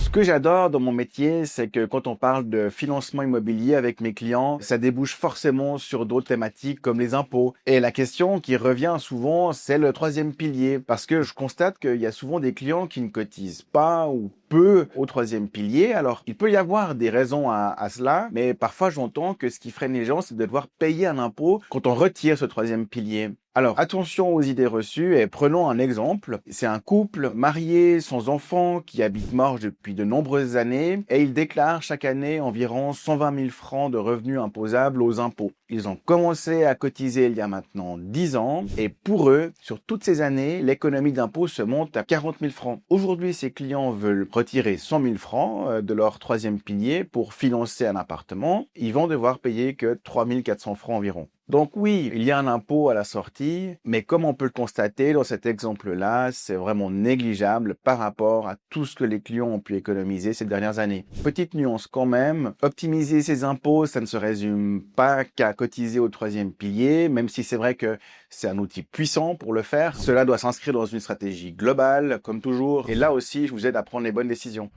Ce que j'adore dans mon métier, c'est que quand on parle de financement immobilier avec mes clients, ça débouche forcément sur d'autres thématiques comme les impôts. Et la question qui revient souvent, c'est le troisième pilier. Parce que je constate qu'il y a souvent des clients qui ne cotisent pas ou peu au troisième pilier. Alors, il peut y avoir des raisons à cela, mais parfois j'entends que ce qui freine les gens, c'est de devoir payer un impôt quand on retire ce troisième pilier. Alors, attention aux idées reçues et prenons un exemple. C'est un couple marié, sans enfant, qui habite Morges depuis de nombreuses années et ils déclarent chaque année environ 120 000 francs de revenus imposables aux impôts. Ils ont commencé à cotiser il y a maintenant 10 ans et pour eux, sur toutes ces années, l'économie d'impôt se monte à 40 000 francs. Aujourd'hui, ces clients veulent retirer 100 000 francs de leur troisième pilier pour financer un appartement. Ils vont devoir payer que 3 400 francs environ. Donc oui, il y a un impôt à la sortie, mais comme on peut le constater dans cet exemple-là, c'est vraiment négligeable par rapport à tout ce que les clients ont pu économiser ces dernières années. Petite nuance quand même, optimiser ses impôts, ça ne se résume pas qu'à cotiser au troisième pilier, même si c'est vrai que c'est un outil puissant pour le faire. Cela doit s'inscrire dans une stratégie globale, comme toujours, et là aussi, je vous aide à prendre les bonnes décisions.